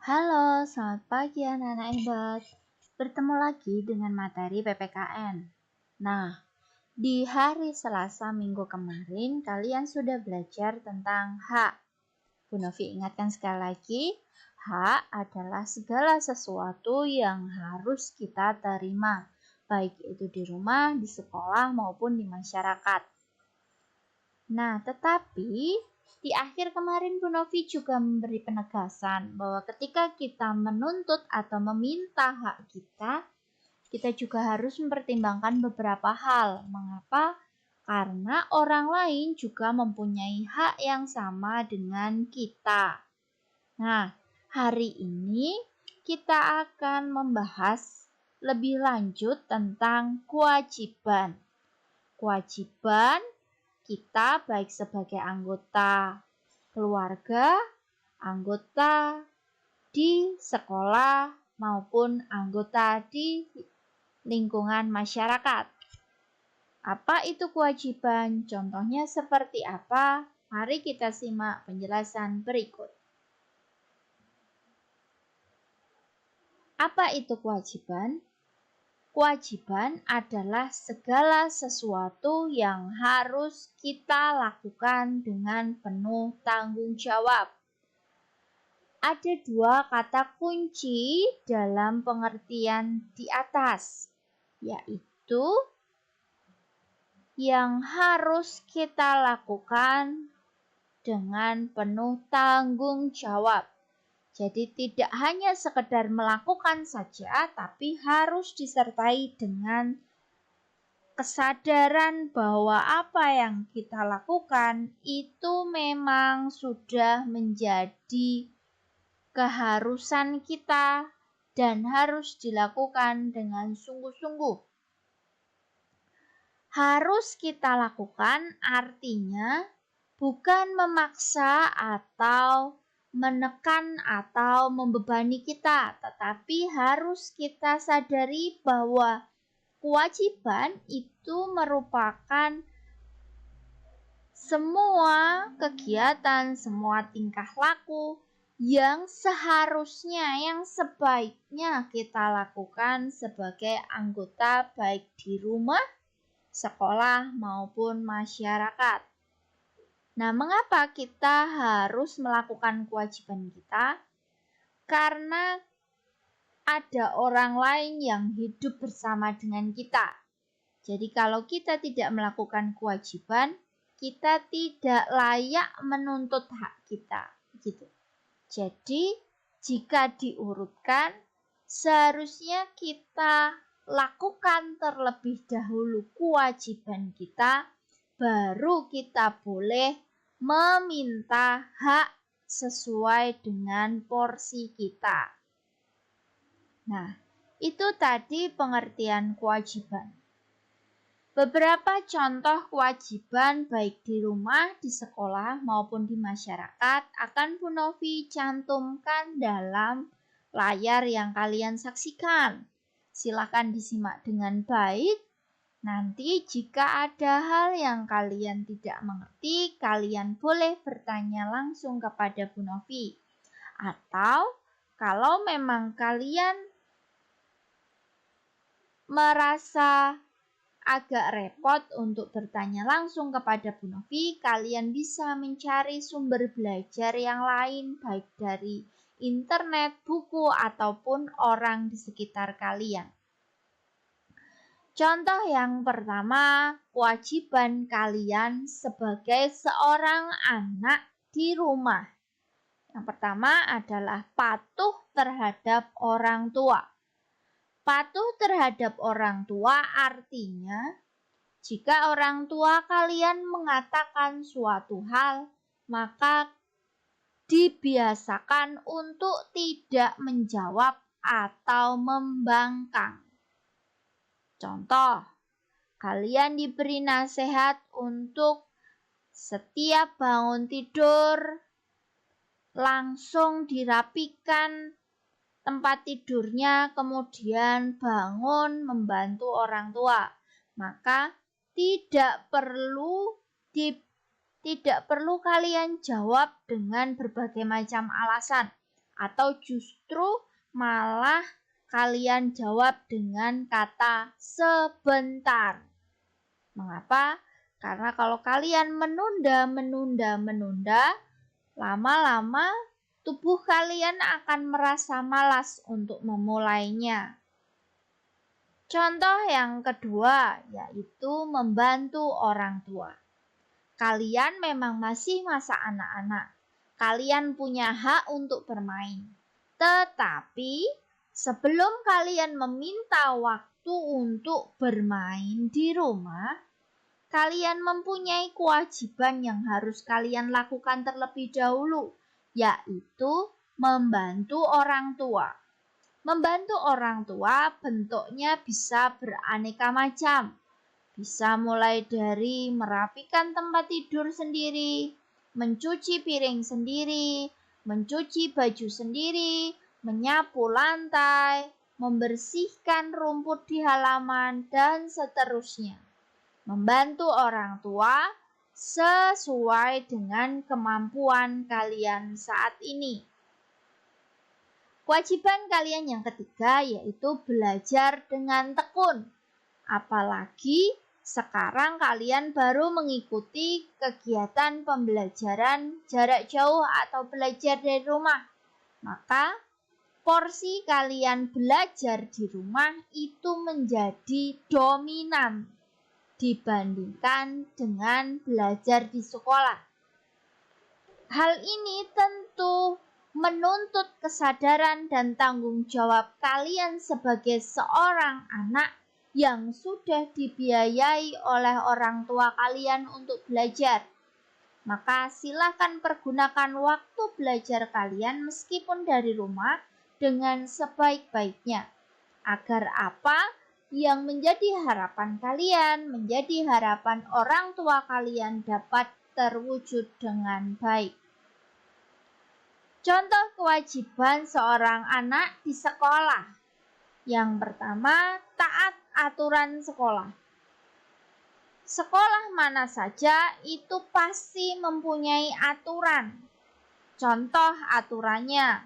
Halo, selamat pagi anak-anak hebat. Bertemu lagi dengan materi PPKN. Nah, di hari Selasa minggu kemarin kalian sudah belajar tentang hak. Bu Novi ingatkan sekali lagi, hak adalah segala sesuatu yang harus kita terima, baik itu di rumah, di sekolah, maupun di masyarakat. Nah, tetapi di akhir kemarin Bu Novi juga memberi penegasan bahwa ketika kita menuntut atau meminta hak kita juga harus mempertimbangkan beberapa hal. Mengapa? Karena orang lain juga mempunyai hak yang sama dengan kita. Nah, hari ini kita akan membahas lebih lanjut tentang kewajiban. Kewajiban kita baik sebagai anggota keluarga, anggota di sekolah, maupun anggota di lingkungan masyarakat. Apa itu kewajiban? Contohnya seperti apa? Mari kita simak penjelasan berikut. Apa itu kewajiban? Kewajiban adalah segala sesuatu yang harus kita lakukan dengan penuh tanggung jawab. Ada dua kata kunci dalam pengertian di atas, yaitu yang harus kita lakukan dengan penuh tanggung jawab. Jadi tidak hanya sekedar melakukan saja, tapi harus disertai dengan kesadaran bahwa apa yang kita lakukan itu memang sudah menjadi keharusan kita dan harus dilakukan dengan sungguh-sungguh. Harus kita lakukan artinya bukan memaksa atau menekan atau membebani kita, tetapi harus kita sadari bahwa kewajiban itu merupakan semua kegiatan, semua tingkah laku yang seharusnya, yang sebaiknya kita lakukan sebagai anggota baik di rumah, sekolah, maupun masyarakat. Nah, mengapa kita harus melakukan kewajiban kita? Karena ada orang lain yang hidup bersama dengan kita. Jadi kalau kita tidak melakukan kewajiban, kita tidak layak menuntut hak kita. Gitu. Jadi jika diurutkan, seharusnya kita lakukan terlebih dahulu kewajiban kita, baru kita boleh meminta hak sesuai dengan porsi kita. Nah, itu tadi pengertian kewajiban. Beberapa contoh kewajiban baik di rumah, di sekolah, maupun di masyarakat akan Bu Novi cantumkan dalam layar yang kalian saksikan. Silakan disimak dengan baik. Nanti jika ada hal yang kalian tidak mengerti, kalian boleh bertanya langsung kepada Bu Novi. Atau kalau memang kalian merasa agak repot untuk bertanya langsung kepada Bu Novi, kalian bisa mencari sumber belajar yang lain, baik dari internet, buku, ataupun orang di sekitar kalian. Contoh yang pertama, kewajiban kalian sebagai seorang anak di rumah. Yang pertama adalah patuh terhadap orang tua. Patuh terhadap orang tua artinya, jika orang tua kalian mengatakan suatu hal, maka dibiasakan untuk tidak menjawab atau membangkang. Contoh, kalian diberi nasihat untuk setiap bangun tidur langsung dirapikan tempat tidurnya, kemudian bangun membantu orang tua. Maka tidak perlu kalian jawab dengan berbagai macam alasan. Atau justru malah kalian jawab dengan kata sebentar. Mengapa? Karena kalau kalian menunda, lama-lama tubuh kalian akan merasa malas untuk memulainya. Contoh yang kedua yaitu membantu orang tua. Kalian memang masih masa anak-anak. Kalian punya hak untuk bermain. Tetapi sebelum kalian meminta waktu untuk bermain di rumah, kalian mempunyai kewajiban yang harus kalian lakukan terlebih dahulu, yaitu membantu orang tua. Membantu orang tua bentuknya bisa beraneka macam. Bisa mulai dari merapikan tempat tidur sendiri, mencuci piring sendiri, mencuci baju sendiri, menyapu lantai, membersihkan rumput di halaman, dan seterusnya. Membantu orang tua sesuai dengan kemampuan kalian saat ini. Kewajiban kalian yang ketiga yaitu belajar dengan tekun. Apalagi sekarang kalian baru mengikuti kegiatan pembelajaran jarak jauh atau belajar dari rumah. Maka porsi kalian belajar di rumah itu menjadi dominan dibandingkan dengan belajar di sekolah. Hal ini tentu menuntut kesadaran dan tanggung jawab kalian sebagai seorang anak yang sudah dibiayai oleh orang tua kalian untuk belajar. Maka silakan pergunakan waktu belajar kalian meskipun dari rumah dengan sebaik-baiknya. Agar apa? Yang menjadi harapan kalian, menjadi harapan orang tua kalian dapat terwujud dengan baik. Contoh kewajiban seorang anak di sekolah. Yang pertama, taat aturan sekolah. Sekolah mana saja itu pasti mempunyai aturan. Contoh aturannya,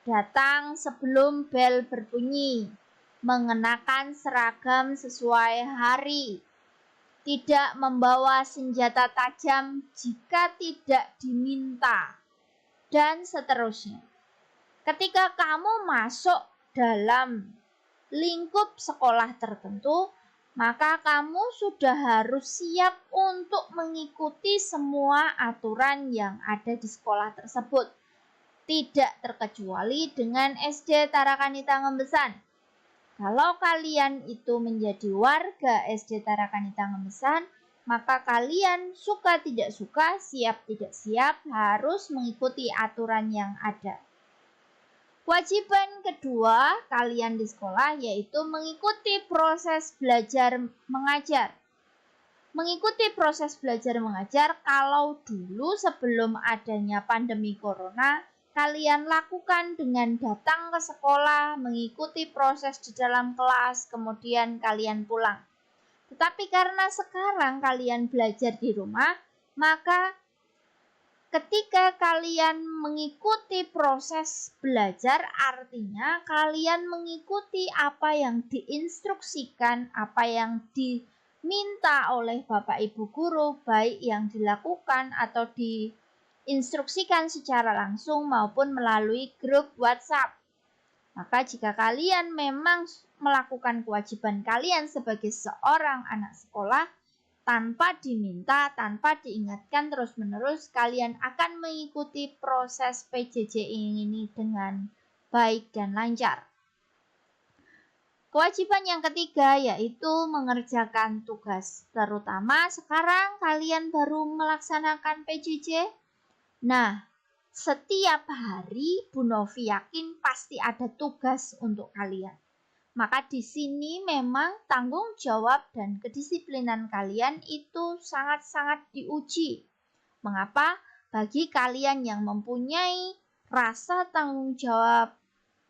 datang sebelum bel berbunyi, mengenakan seragam sesuai hari, tidak membawa senjata tajam jika tidak diminta, dan seterusnya. Ketika kamu masuk dalam lingkup sekolah tertentu, maka kamu sudah harus siap untuk mengikuti semua aturan yang ada di sekolah tersebut. Tidak terkecuali dengan SD Tarakanita Ngembesan. Kalau kalian itu menjadi warga SD Tarakanita Ngembesan, maka kalian suka tidak suka, siap tidak siap harus mengikuti aturan yang ada. Kewajiban kedua kalian di sekolah yaitu mengikuti proses belajar mengajar. Mengikuti proses belajar mengajar kalau dulu sebelum adanya pandemi corona, kalian lakukan dengan datang ke sekolah, mengikuti proses di dalam kelas, kemudian kalian pulang. Tetapi karena sekarang kalian belajar di rumah, maka ketika kalian mengikuti proses belajar, artinya kalian mengikuti apa yang diinstruksikan, apa yang diminta oleh Bapak Ibu Guru, baik yang dilakukan atau diinstruksikan secara langsung maupun melalui grup WhatsApp. Maka jika kalian memang melakukan kewajiban kalian sebagai seorang anak sekolah, tanpa diminta, tanpa diingatkan terus-menerus, kalian akan mengikuti proses PJJ ini dengan baik dan lancar. Kewajiban yang ketiga yaitu mengerjakan tugas. Terutama sekarang kalian baru melaksanakan PJJ. Nah, setiap hari Bu Novi yakin pasti ada tugas untuk kalian. Maka di sini memang tanggung jawab dan kedisiplinan kalian itu sangat-sangat diuji. Mengapa? Bagi kalian yang mempunyai rasa tanggung jawab,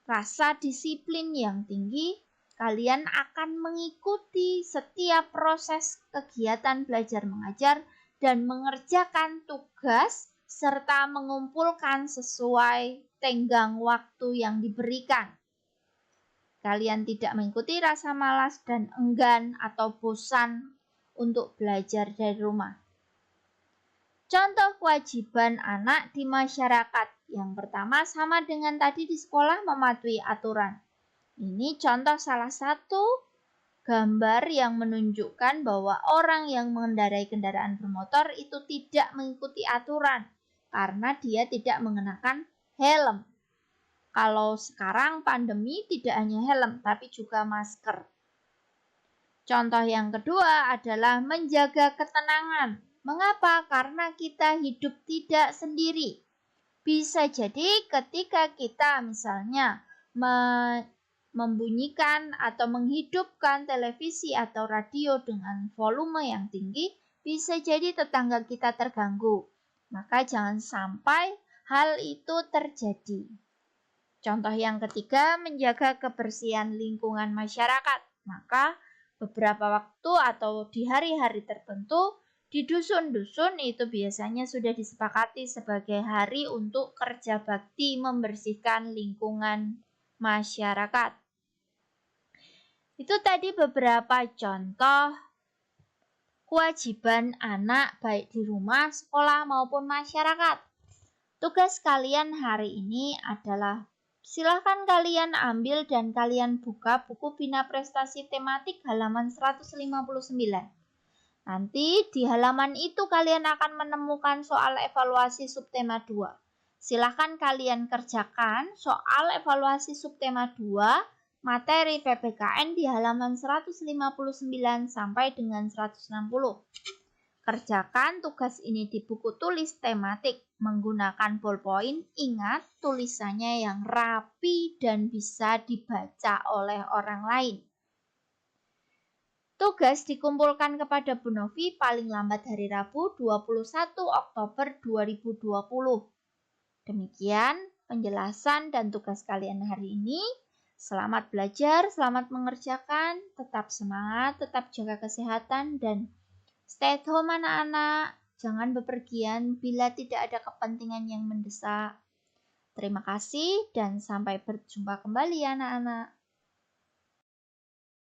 rasa disiplin yang tinggi, kalian akan mengikuti setiap proses kegiatan belajar mengajar dan mengerjakan tugas serta mengumpulkan sesuai tenggang waktu yang diberikan. Kalian tidak mengikuti rasa malas dan enggan atau bosan untuk belajar dari rumah. Contoh kewajiban anak di masyarakat. Yang pertama sama dengan tadi di sekolah, mematuhi aturan. Ini contoh salah satu gambar yang menunjukkan bahwa orang yang mengendarai kendaraan bermotor itu tidak mengikuti aturan karena dia tidak mengenakan helm. Kalau sekarang pandemi tidak hanya helm, tapi juga masker. Contoh yang kedua adalah menjaga ketenangan. Mengapa? Karena kita hidup tidak sendiri. Bisa jadi ketika kita misalnya membunyikan atau menghidupkan televisi atau radio dengan volume yang tinggi, bisa jadi tetangga kita terganggu. Maka jangan sampai hal itu terjadi. Contoh yang ketiga, menjaga kebersihan lingkungan masyarakat. Maka beberapa waktu atau di hari-hari tertentu, di dusun-dusun itu biasanya sudah disepakati sebagai hari untuk kerja bakti membersihkan lingkungan masyarakat. Itu tadi beberapa contoh kewajiban anak baik di rumah, sekolah maupun masyarakat. Tugas kalian hari ini adalah silahkan kalian ambil dan kalian buka buku Bina Prestasi Tematik halaman 159. Nanti di halaman itu kalian akan menemukan soal evaluasi subtema 2. Silahkan kalian kerjakan soal evaluasi subtema 2 materi PPKN di halaman 159 sampai dengan 160. Kerjakan tugas ini di buku tulis tematik menggunakan ballpoint. Ingat, tulisannya yang rapi dan bisa dibaca oleh orang lain. Tugas dikumpulkan kepada Bu Novi paling lambat hari Rabu 21 Oktober 2020. Demikian penjelasan dan tugas kalian hari ini. Selamat belajar, selamat mengerjakan, tetap semangat, tetap jaga kesehatan, dan stay at home anak-anak, jangan bepergian bila tidak ada kepentingan yang mendesak. Terima kasih dan sampai berjumpa kembali anak-anak.